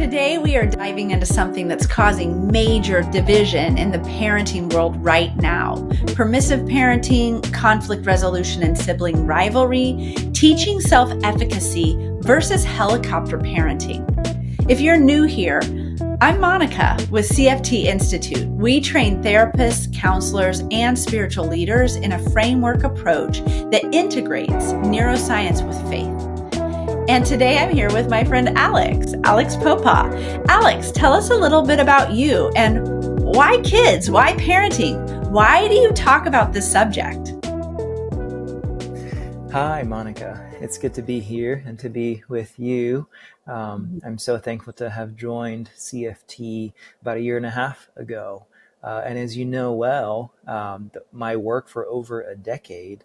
Today, we are diving into something that's causing major division in the parenting world right now. Permissive parenting, conflict resolution and sibling rivalry, teaching self-efficacy versus helicopter parenting. If you're new here, I'm Monica with CFT Institute. We train therapists, counselors, and spiritual leaders in a framework approach that integrates neuroscience with faith. And today I'm here with my friend Alex Popa. Alex, tell us a little bit about you and why kids? Why parenting? Why do you talk about this subject? Hi, Monica. It's good to be here and to be with you. I'm so thankful to have joined CFT about 1.5 years ago. And as you know well, my work for over a decade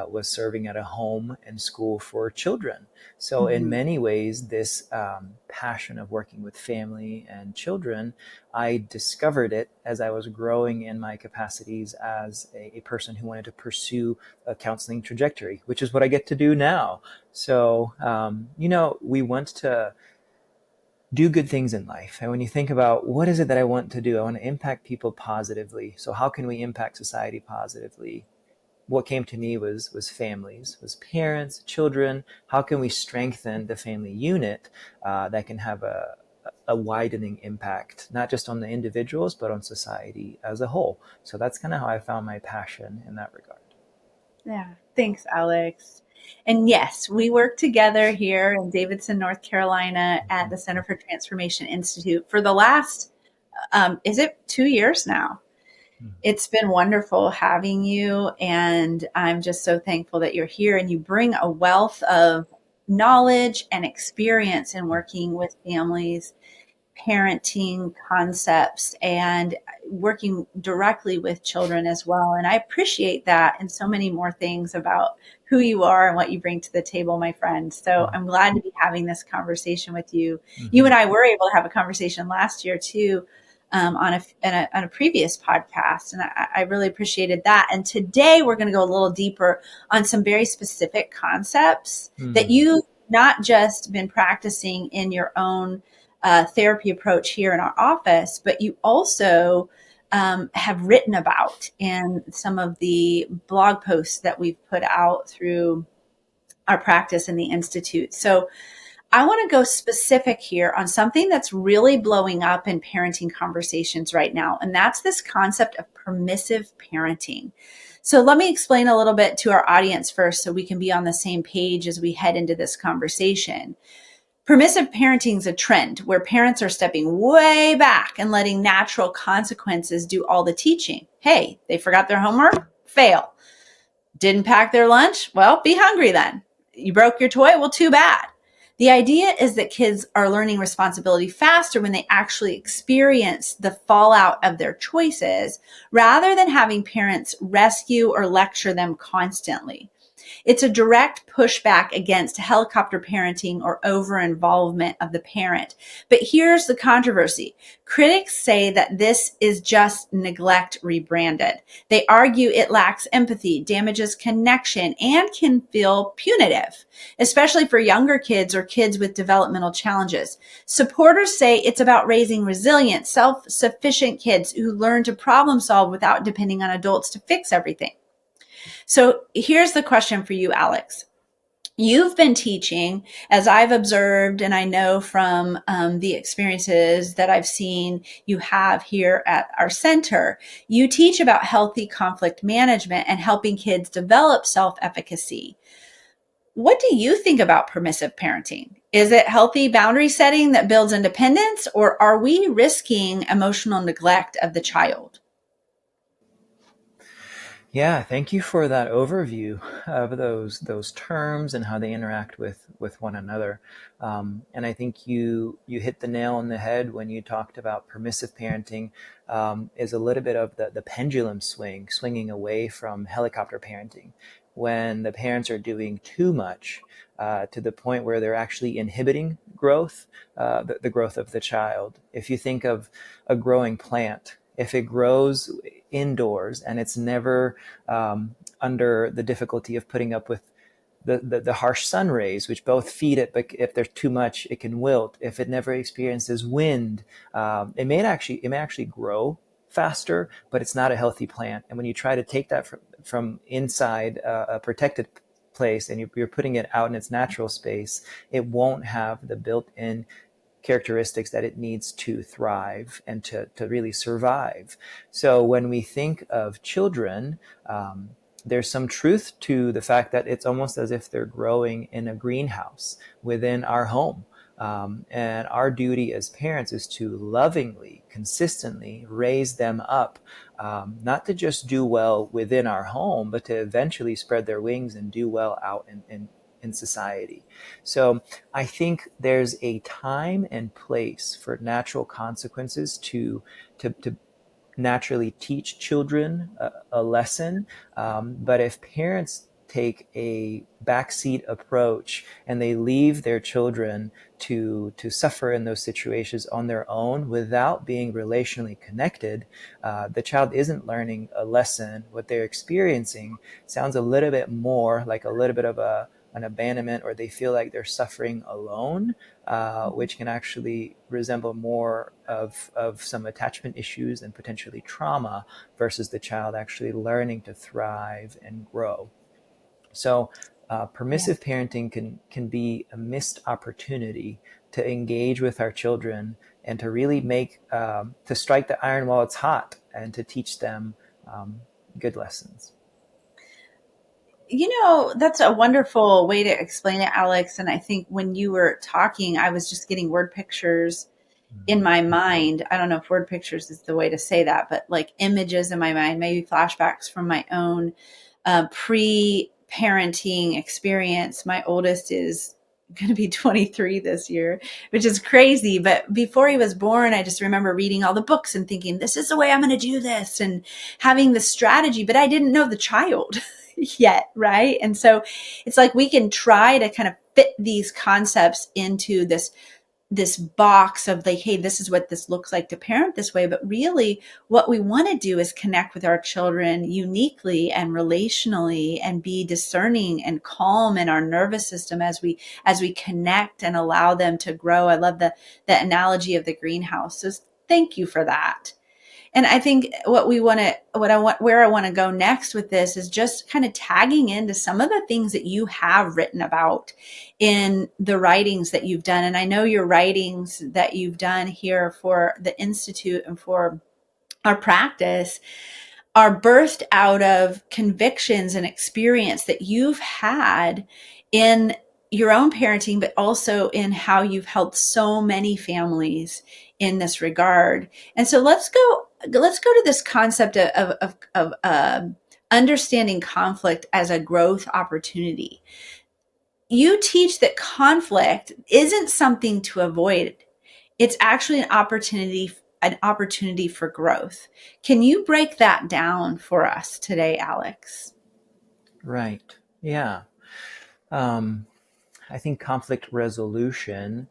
was serving at a home and school for children. So in many ways, this passion of working with family and children, I discovered it as I was growing in my capacities as a person who wanted to pursue a counseling trajectory, which is what I get to do now. So, we want to do good things in life. And when you think about what is it that I want to do, I want to impact people positively. So how can we impact society positively? What came to me was families, was parents, children. How can we strengthen the family unit that can have a widening impact, not just on the individuals, but on society as a whole? So that's kind of how I found my passion in that regard. Yeah, thanks, Alex. And yes, we work together here in Davidson, North Carolina at the Center for Transformation Institute for the last, is it 2 years now? It's been wonderful having you. And I'm just so thankful that you're here and you bring a wealth of knowledge and experience in working with families, parenting concepts, and working directly with children as well. And I appreciate that and so many more things about who you are and what you bring to the table, my friend. So I'm glad to be having this conversation with you. You and I were able to have a conversation last year too, on a previous podcast. And I really appreciated that. And today we're going to go a little deeper on some very specific concepts that you've not just been practicing in your own therapy approach here in our office, but you also have written about in some of the blog posts that we've put out through our practice in the Institute. So I want to go specific here on something that's really blowing up in parenting conversations right now, and that's this concept of permissive parenting. So let me explain a little bit to our audience first so we can be on the same page as we head into this conversation. Permissive parenting is a trend where parents are stepping way back and letting natural consequences do all the teaching. Hey, they forgot their homework? Fail. Didn't pack their lunch? Well, be hungry then. You broke your toy? Well, too bad. The idea is that kids are learning responsibility faster when they actually experience the fallout of their choices rather than having parents rescue or lecture them constantly. It's a direct pushback against helicopter parenting or over-involvement of the parent. But here's the controversy. Critics say that this is just neglect rebranded. They argue it lacks empathy, damages connection, and can feel punitive, especially for younger kids or kids with developmental challenges. Supporters say it's about raising resilient, self-sufficient kids who learn to problem solve without depending on adults to fix everything. So here's the question for you, Alex. You've been teaching, as I've observed, and I know from the experiences that I've seen you have here at our center, you teach about healthy conflict management and helping kids develop self-efficacy. What do you think about permissive parenting? Is it healthy boundary setting that builds independence, or are we risking emotional neglect of the child? Yeah, thank you for that overview of those terms and how they interact with one another. And I think you hit the nail on the head when you talked about permissive parenting is a little bit of the pendulum swinging away from helicopter parenting, when the parents are doing too much to the point where they're actually inhibiting growth, the growth of the child. If you think of a growing plant, if it grows indoors and it's never under the difficulty of putting up with the harsh sun rays, which both feed it, but if there's too much, it can wilt. If it never experiences wind, it may actually grow faster, but it's not a healthy plant. And when you try to take that from inside a protected place and you're putting it out in its natural space, it won't have the built-in characteristics that it needs to thrive and to really survive. So when we think of children, there's some truth to the fact that it's almost as if they're growing in a greenhouse within our home. And our duty as parents is to lovingly, consistently raise them up, not to just do well within our home, but to eventually spread their wings and do well out in society. So I think there's a time and place for natural consequences to naturally teach children a lesson. But if parents take a backseat approach and they leave their children to suffer in those situations on their own without being relationally connected, the child isn't learning a lesson. What they're experiencing sounds a little bit more like a little bit of an abandonment, or they feel like they're suffering alone, which can actually resemble more of some attachment issues and potentially trauma versus the child actually learning to thrive and grow. So Yeah. permissive parenting can be a missed opportunity to engage with our children and to really to strike the iron while it's hot and to teach them good lessons. That's a wonderful way to explain it, Alex. And I think when you were talking, I was just getting word pictures in Mhm. my mind. I don't know if word pictures is the way to say that, but like images in my mind, maybe flashbacks from my own pre-parenting experience. My oldest is going to be 23 this year, which is crazy. But before he was born, I just remember reading all the books and thinking, this is the way I'm going to do this, and having the strategy, but I didn't know the child yet. Right. And so it's like we can try to kind of fit these concepts into this box of like, hey, this is what this looks like to parent this way. But really what we want to do is connect with our children uniquely and relationally and be discerning and calm in our nervous system as we connect and allow them to grow. I love the analogy of the greenhouse. So thank you for that. And I think where I want to go next with this is just kind of tagging into some of the things that you have written about in the writings that you've done. And I know your writings that you've done here for the Institute and for our practice are birthed out of convictions and experience that you've had in your own parenting, but also in how you've helped so many families in this regard. And so let's go to this concept of understanding conflict as a growth opportunity. You teach that conflict isn't something to avoid. It's actually an opportunity for growth. Can you break that down for us today, Alex? Right. Yeah. Um, I think conflict resolution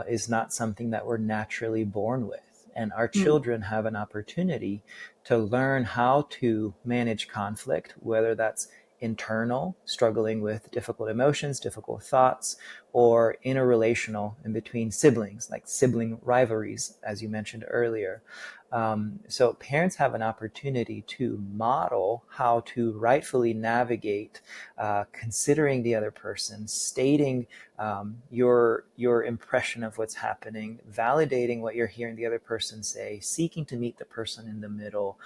is not something that we're naturally born with. And our Mm, children have an opportunity to learn how to manage conflict, whether that's internal, struggling with difficult emotions, difficult thoughts, or interrelational in between siblings, like sibling rivalries, as you mentioned earlier. So parents have an opportunity to model how to rightfully navigate, considering the other person, stating your impression of what's happening, validating what you're hearing the other person say, seeking to meet the person in the middle.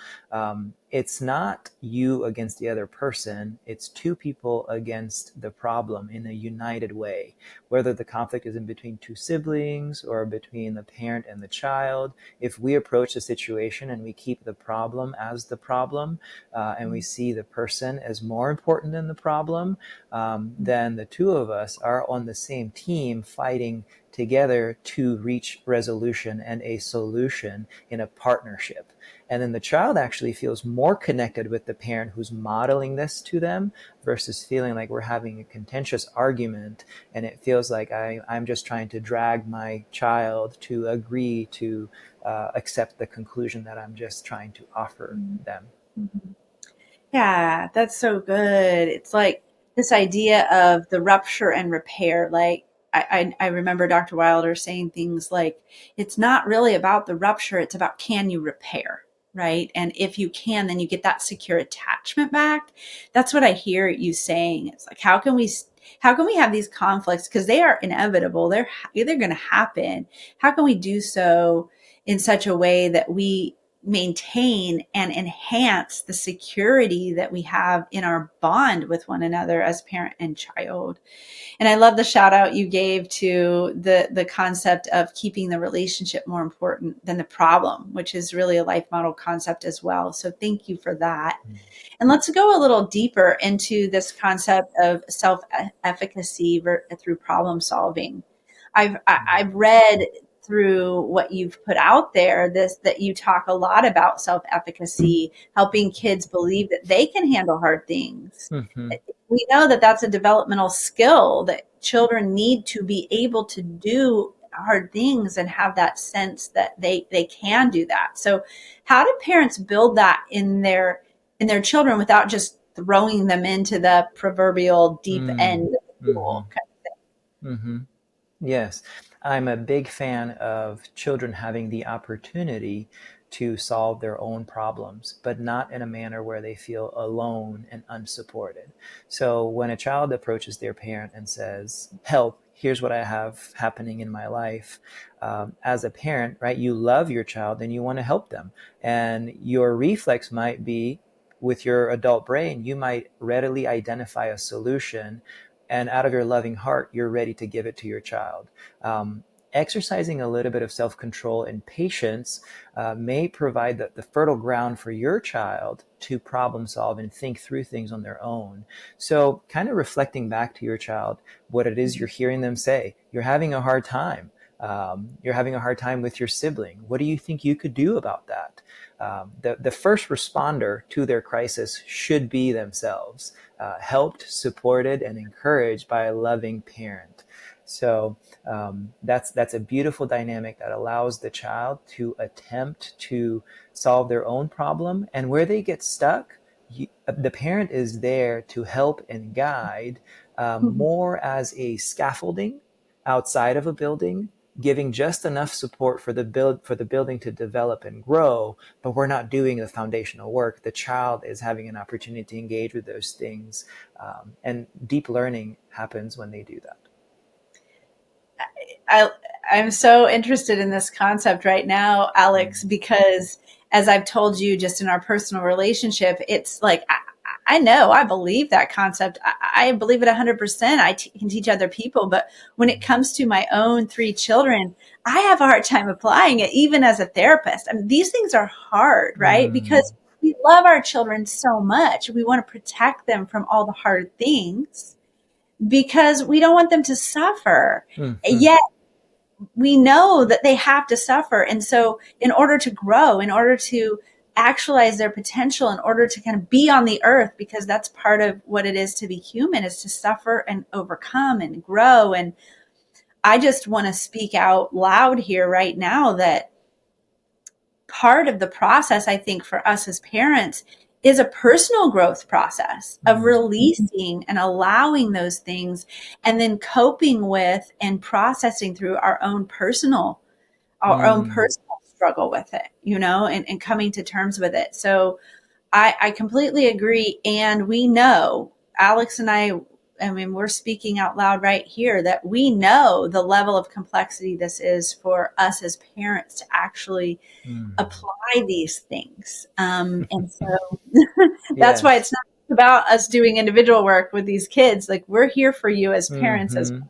It's not you against the other person. It's two people against the problem in a united way. Whether the conflict is in between two siblings or between the parent and the child, if we approach the situation and we keep the problem as the problem, and we see the person as more important than the problem, then the two of us are on the same team fighting together to reach resolution and a solution in a partnership. And then the child actually feels more connected with the parent who's modeling this to them versus feeling like we're having a contentious argument and it feels like I'm just trying to drag my child to agree to accept the conclusion that I'm just trying to offer them. mhm. Yeah, that's so good. It's like this idea of the rupture and repair. Like I remember Dr. Wilder saying things like, it's not really about the rupture, it's about, can you repair? Right. And if you can, then you get that secure attachment back. That's what I hear you saying. It's like, how can we have these conflicts? Because they are inevitable. They're going to happen. How can we do so in such a way that we maintain and enhance the security that we have in our bond with one another as parent and child? And I love the shout out you gave to the concept of keeping the relationship more important than the problem, which is really a life model concept as well. So thank you for that. And let's go a little deeper into this concept of self-efficacy through problem solving. I've read through what you've put out there that you talk a lot about self-efficacy, helping kids believe that they can handle hard things. Mm-hmm. We know that that's a developmental skill that children need to be able to do hard things and have that sense that they can do that. So how do parents build that in their children without just throwing them into the proverbial deep end of the Mm-hmm. pool kind of Mm-hmm. Yes, I'm a big fan of children having the opportunity to solve their own problems, but not in a manner where they feel alone and unsupported. So when a child approaches their parent and says, "Help, here's what I have happening in my life," as a parent, right, you love your child and you want to help them. And your reflex might be, with your adult brain, you might readily identify a solution, and out of your loving heart, you're ready to give it to your child. Exercising a little bit of self-control and patience may provide the fertile ground for your child to problem solve and think through things on their own. So kind of reflecting back to your child what it is you're hearing them say. You're having a hard time. You're having a hard time with your sibling. What do you think you could do about that? The first responder to their crisis should be themselves, helped, supported, and encouraged by a loving parent. So that's a beautiful dynamic that allows the child to attempt to solve their own problem. And where they get stuck, the parent is there to help and guide, thing. more as a scaffolding outside of a building, giving just enough support for the building to develop and grow, but we're not doing the foundational work. The child is having an opportunity to engage with those things, and deep learning happens when they do that. I I'm so interested in this concept right now, Alex, Mm. because as I've told you, just in our personal relationship, it's like I know I believe that concept. I believe it 100%. Can teach other people, but when it comes to my own three children, I have a hard time applying it, even as a therapist. I mean, these things are hard, right? Mm. Because we love our children so much. We want to protect them from all the hard things because we don't want them to suffer. Mm-hmm. Yet we know that they have to suffer. And so in order to grow, in order to actualize their potential, in order to kind of be on the earth, because that's part of what it is to be human, is to suffer and overcome and grow. And I just want to speak out loud here right now that part of the process, I think, for us as parents is a personal growth process of Mm. releasing and allowing those things and then coping with and processing through our own Mm. personal struggle with it, and coming to terms with it. So I completely agree. And we know, Alex and I mean, we're speaking out loud right here that we know the level of complexity this is for us as parents to actually Mm. apply these things. And so that's why Yes. it's not about us doing individual work with these kids. Like, we're here for you as parents as Mm-hmm.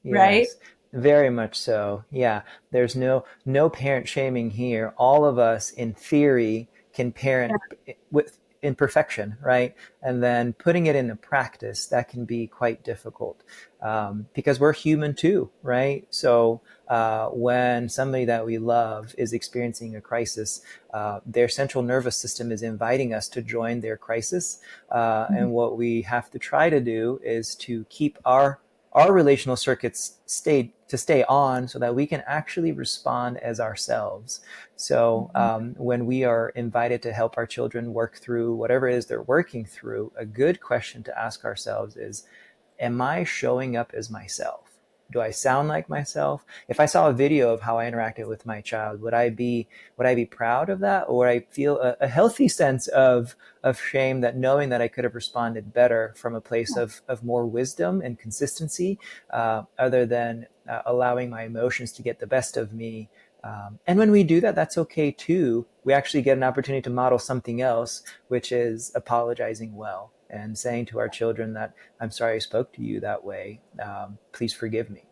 well, right? Yes, very much so. Yeah, there's no parent shaming here. All of us, in theory, can parent with imperfection, right? And then putting it into practice, that can be quite difficult, because we're human too, right? So when somebody that we love is experiencing a crisis, their central nervous system is inviting us to join their crisis, and what we have to try to do is to keep our relational circuits stay on so that we can actually respond as ourselves. So when we are invited to help our children work through whatever it is they're working through, a good question to ask ourselves is, am I showing up as myself? Do I sound like myself? If I saw a video of how I interacted with my child, would I be proud of that, or would I feel a healthy sense of shame, that knowing that I could have responded better from a place of more wisdom and consistency, other than allowing my emotions to get the best of me. And when we do that, that's okay too. We actually get an opportunity to model something else, which is apologizing well and saying to our children that I'm sorry I spoke to you that way. Please forgive me.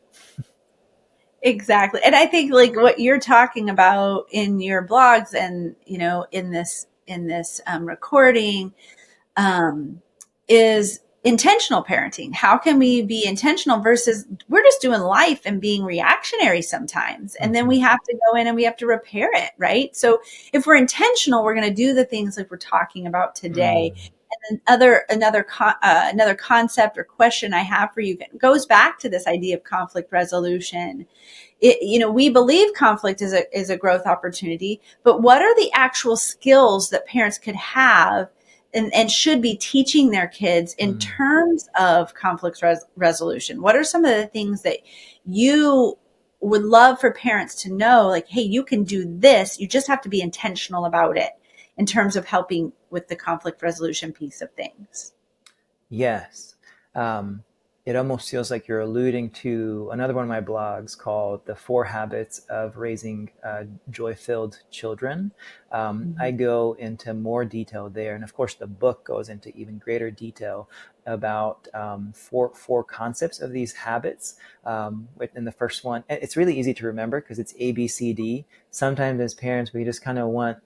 Exactly. And I think like what you're talking about in your blogs and, in this recording, um, is intentional parenting. How can we be intentional versus we're just doing life and being reactionary sometimes. And then Mm-hmm. we have to go in and we have to repair it. Right. So if we're intentional, we're going to do the things like we're talking about today. Mm. And another concept or question I have for you goes back to this idea of conflict resolution. We believe conflict is a growth opportunity, but what are the actual skills that parents could have and should be teaching their kids in Mm. terms of conflict resolution? What are some of the things that you would love for parents to know? Like, hey, you can do this. You just have to be intentional about it in terms of helping with the conflict resolution piece of things. Yes. Um, it almost feels like you're alluding to another one of my blogs called The Four Habits of Raising Joy-Filled Children. I Mhm. go into more detail there. And of course, the book goes into even greater detail about four concepts of these habits. In the first one, it's really easy to remember because it's ABCD. Sometimes as parents, we just kind of want,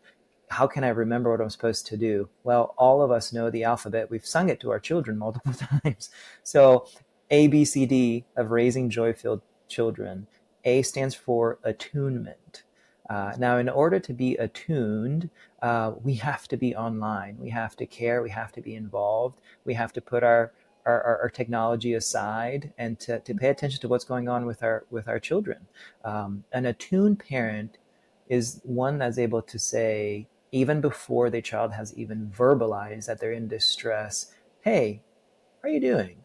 how can I remember what I'm supposed to do? Well, all of us know the alphabet. We've sung it to our children multiple times. So, A, B, C, D of raising joy filled children. A stands for attunement. Now, in order to be attuned, we have to be online. We have to care. We have to be involved. We have to put our technology aside and to pay attention to what's going on with our children. An attuned parent is one that's able to say, even before the child has even verbalized that they're in distress, hey, how are you doing?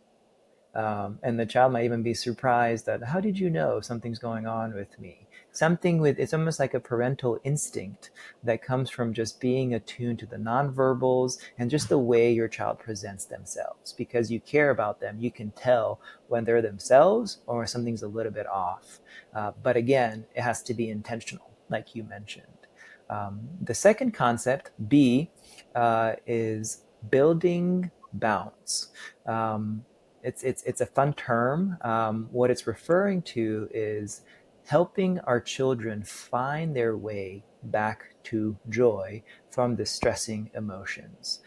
And the child might even be surprised that, how did you know something's going on with me? It's almost like a parental instinct that comes from just being attuned to the nonverbals and just the way your child presents themselves. Because you care about them, you can tell when they're themselves or something's a little bit off. But again, it has to be intentional, like you mentioned. The second concept, B, is building bounce. Um, it's a fun term. What it's referring to is helping our children find their way back to joy from distressing emotions.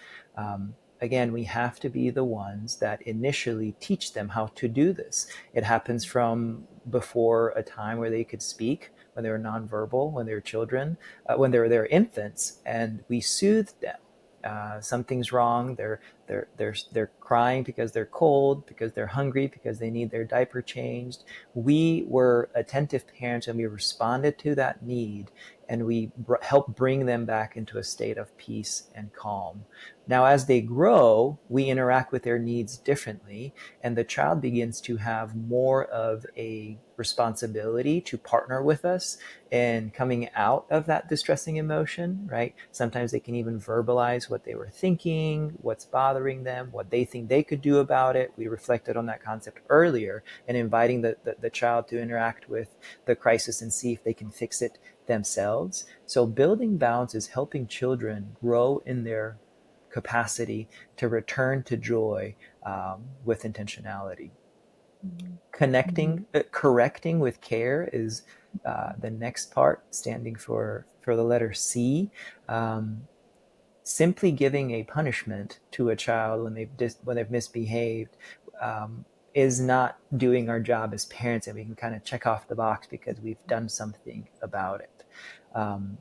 Again, we have to be the ones that initially teach them how to do this. It happens from before a time where they could speak, when they were nonverbal, when they were children, when they were infants, and we soothed them. Something's wrong. They're crying because they're cold, because they're hungry, because they need their diaper changed. We were attentive parents and we responded to that need, and we helped bring them back into a state of peace and calm. Now, as they grow, we interact with their needs differently, and the child begins to have more of a responsibility to partner with us in coming out of that distressing emotion, right? Sometimes they can even verbalize what they were thinking, what's bothering them, what they think they could do about it. We reflected on that concept earlier and inviting the child to interact with the crisis and see if they can fix it themselves. So building bounds is helping children grow in their capacity to return to joy with intentionality. Mhm. Correcting with care is the next part, standing for the letter C. Um, Simply giving a punishment to a child when they've misbehaved um, is not doing our job as parents, and we can kind of check off the box because we've done something about it. Um,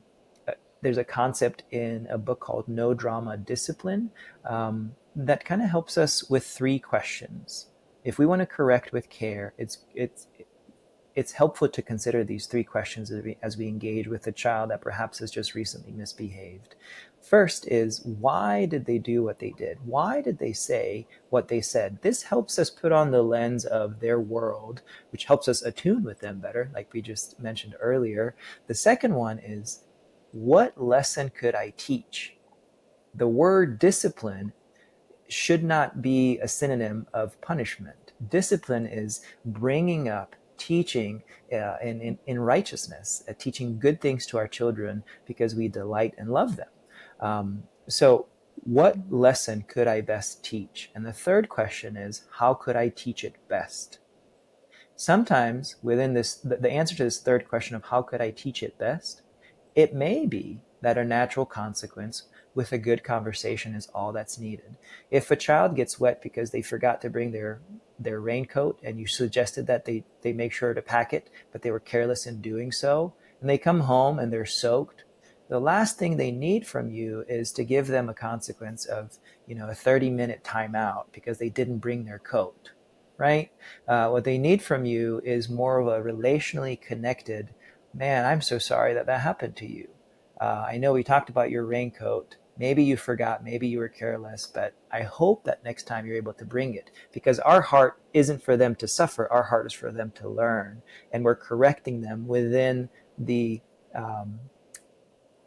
there's a concept in a book called No Drama Discipline that kind of helps us with three questions. if we want to correct with care, it's helpful to consider these three questions as we engage with a child that perhaps has just recently misbehaved. First is, why did they do what they did? Why did they say what they said? This helps us put on the lens of their world, which helps us attune with them better, like we just mentioned earlier. The second one is, what lesson could I teach? The word discipline should not be a synonym of punishment. Discipline is bringing up, teaching in righteousness, teaching good things to our children because we delight and love them. So, what lesson could I best teach? And the third question is, how could I teach it best? Sometimes within this, the answer to this third question of how could I teach it best, it may be that a natural consequence with a good conversation is all that's needed. If a child gets wet because they forgot to bring their raincoat and you suggested that they make sure to pack it, but they were careless in doing so, and they come home and they're soaked, the last thing they need from you is to give them a consequence of, a 30-minute timeout because they didn't bring their coat, right? What they need from you is more of a relationally connected, man, I'm so sorry that that happened to you. I know we talked about your raincoat. Maybe you forgot, maybe you were careless, but I hope that next time you're able to bring it, because our heart isn't for them to suffer. Our heart is for them to learn. And we're correcting them within the um,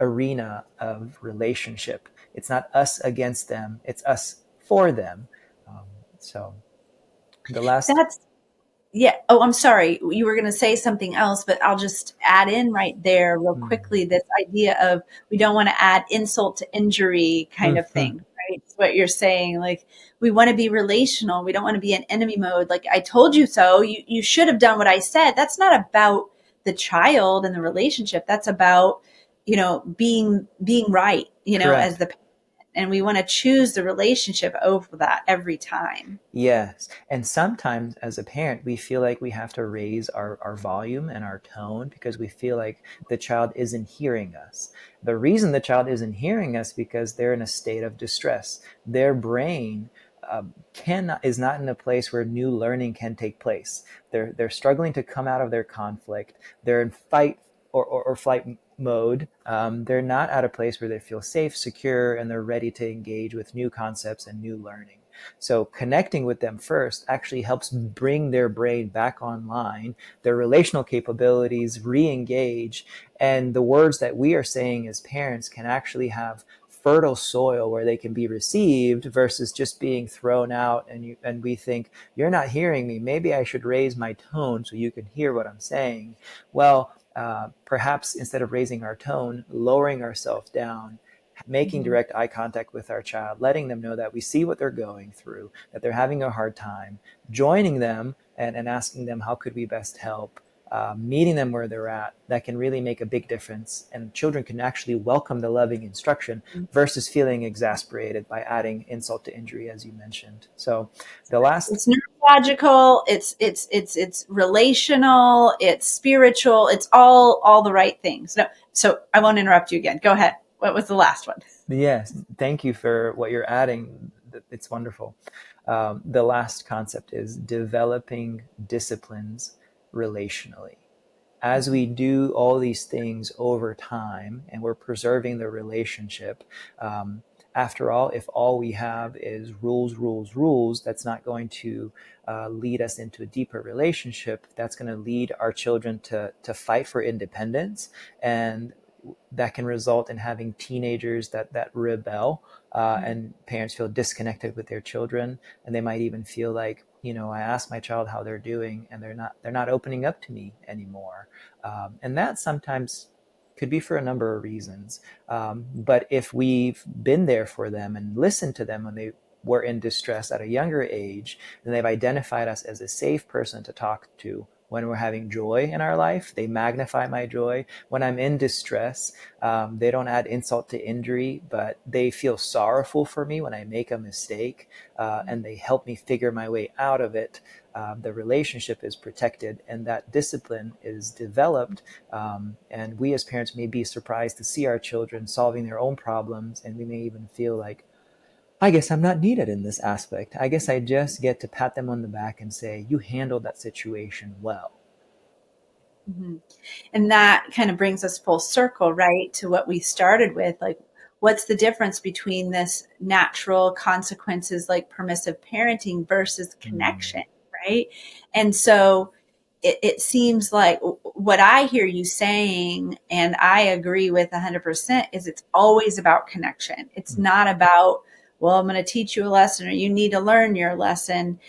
arena of relationship. It's not us against them, it's us for them. Um, so the last. That's Yeah. Oh, I'm sorry. You were going to say something else, but I'll just add in right there real Mm, quickly this idea of we don't want to add insult to injury kind of mhm, thing, right? It's what you're saying. Like we want to be relational. We don't want to be in enemy mode. Like I told you so. You should have done what I said. That's not about the child and the relationship. That's about, being right, as correct. the parent. And we want to choose the relationship over that every time. Yes. And sometimes as a parent, we feel like we have to raise our volume and our tone because we feel like the child isn't hearing us. The reason the child isn't hearing us because they're in a state of distress. Their brain is not in a place where new learning can take place. They're struggling to come out of their conflict. They're in fight or flight mode. They're not at a place where they feel safe, secure, and they're ready to engage with new concepts and new learning. So connecting with them first actually helps bring their brain back online, their relational capabilities re-engage, and the words that we are saying as parents can actually have fertile soil where they can be received versus just being thrown out, and we think, you're not hearing me, maybe I should raise my tone so you can hear what I'm saying. Well, perhaps instead of raising our tone, lowering ourselves down, making Mhm. direct eye contact with our child, letting them know that we see what they're going through, that they're having a hard time, joining them and asking them how could we best help, meeting them where they're at, that can really make a big difference. And children can actually welcome the loving instruction versus feeling exasperated by adding insult to injury, as you mentioned. So the last. It's neurological, it's relational, it's spiritual, it's all the right things. No, so I won't interrupt you again. Go ahead. What was the last one? Yes, thank you for what you're adding. It's wonderful. The last concept is developing disciplines relationally. As we do all these things over time and we're preserving the relationship, um, after all, if all we have is rules, rules, rules, that's not going to lead us into a deeper relationship. That's going to lead our children to fight for independence, and that can result in having teenagers that rebel, and parents feel disconnected with their children, and they might even feel like, I asked my child how they're doing and they're not opening up to me anymore. And that sometimes could be for a number of reasons. But if we've been there for them and listened to them when they were in distress at a younger age, then they've identified us as a safe person to talk to. When we're having joy in our life, they magnify my joy. When I'm in distress, they don't add insult to injury, but they feel sorrowful for me when I make a mistake, and they help me figure my way out of it. The relationship is protected and that discipline is developed. And we as parents may be surprised to see our children solving their own problems, and we may even feel like, I guess I'm not needed in this aspect. I guess I just get to pat them on the back and say, you handled that situation well. Mhm. And that kind of brings us full circle, right, to what we started with. Like, what's the difference between this natural consequences like permissive parenting versus Mm, connection, right? And so it seems like what I hear you saying, and I agree with 100%, is it's always about connection. It's mm, not about, well, I'm going to teach you a lesson or you need to learn your lesson.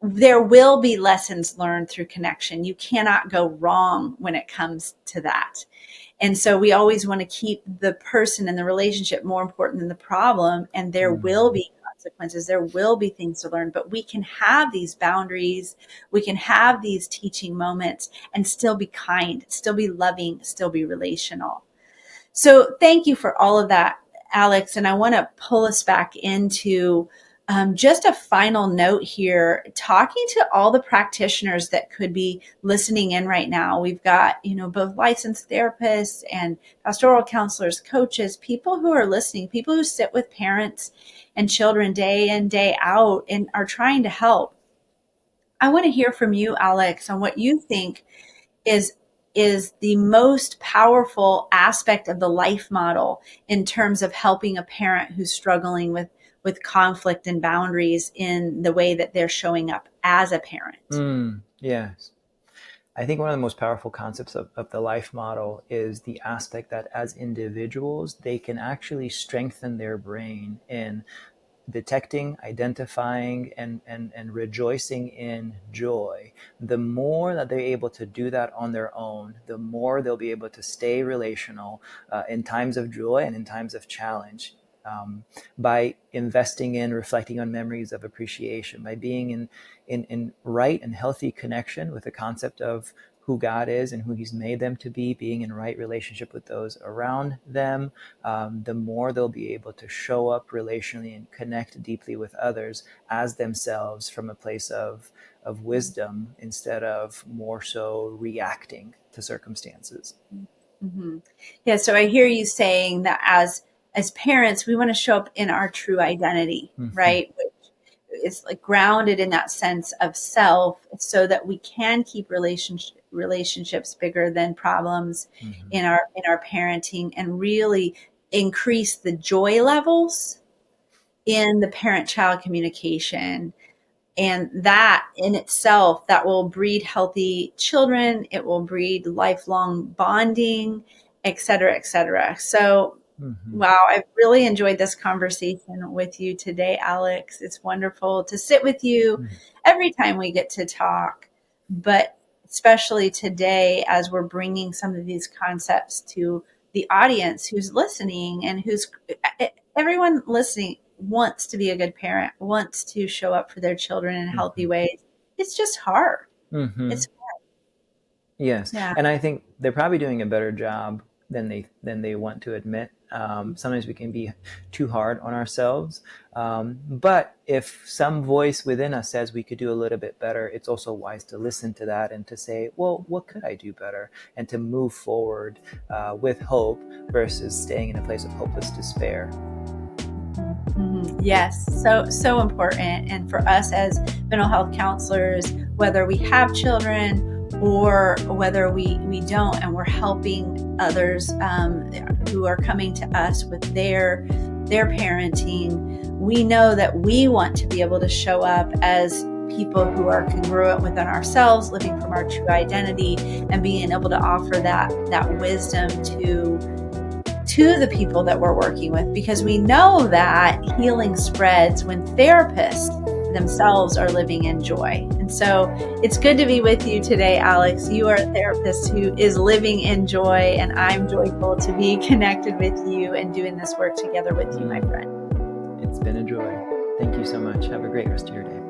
There will be lessons learned through connection. You cannot go wrong when it comes to that. And so we always want to keep the person and the relationship more important than the problem. And there will mm, be consequences. There will be things to learn, but we can have these boundaries. We can have these teaching moments and still be kind, still be loving, still be relational. So thank you for all of that, Alex. And I want to pull us back into just a final note here, talking to all the practitioners that could be listening in right now. We've got, both licensed therapists and pastoral counselors, coaches, people who are listening, people who sit with parents and children day in, day out and are trying to help. I want to hear from you, Alex, on what you think is is the most powerful aspect of the life model in terms of helping a parent who's struggling with conflict and boundaries in the way that they're showing up as a parent. yes. I think one of the most powerful concepts of the life model is the aspect that as individuals, they can actually strengthen their brain in detecting, identifying, and rejoicing in joy. The more that they're able to do that on their own, the more they'll be able to stay relational in times of joy and in times of challenge. By investing in reflecting on memories of appreciation, by being in right and healthy connection with the concept of who God is and who He's made them to be, being in right relationship with those around them, the more they'll be able to show up relationally and connect deeply with others as themselves from a place of wisdom instead of more so reacting to circumstances. Mm-hmm. Yeah, so I hear you saying that as parents, we want to show up in our true identity, Mm-hmm. right? Which is like grounded in that sense of self, so that we can keep relationships bigger than problems Mm-hmm. in our parenting, and really increase the joy levels in the parent-child communication. And that in itself, that will breed healthy children. It will breed lifelong bonding, et cetera, et cetera. So, Mm-hmm. wow, I've really enjoyed this conversation with you today, Alex. It's wonderful to sit with you every time we get to talk, but especially today as we're bringing some of these concepts to the audience who's listening and who's everyone listening wants to be a good parent, wants to show up for their children in healthy Mm-hmm. ways. It's just hard. Mm-hmm. It's Yes, yeah. and I think they're probably doing a better job than they want to admit. Sometimes we can be too hard on ourselves, but if some voice within us says we could do a little bit better, it's also wise to listen to that and to say, "Well, what could I do better?" and to move forward with hope versus staying in a place of hopeless despair. Mhm. Yes, so important. And for us as mental health counselors, whether we have children or whether we don't, and we're helping others who are coming to us with their parenting, we know that we want to be able to show up as people who are congruent within ourselves, living from our true identity, and being able to offer that wisdom to the people that we're working with, because we know that healing spreads when therapists themselves are living in joy. And so it's good to be with you today, Alex. You are a therapist who is living in joy, and I'm joyful to be connected with you and doing this work together with you, my Mm, friend. it's been a joy. Thank you so much. Have a great rest of your day.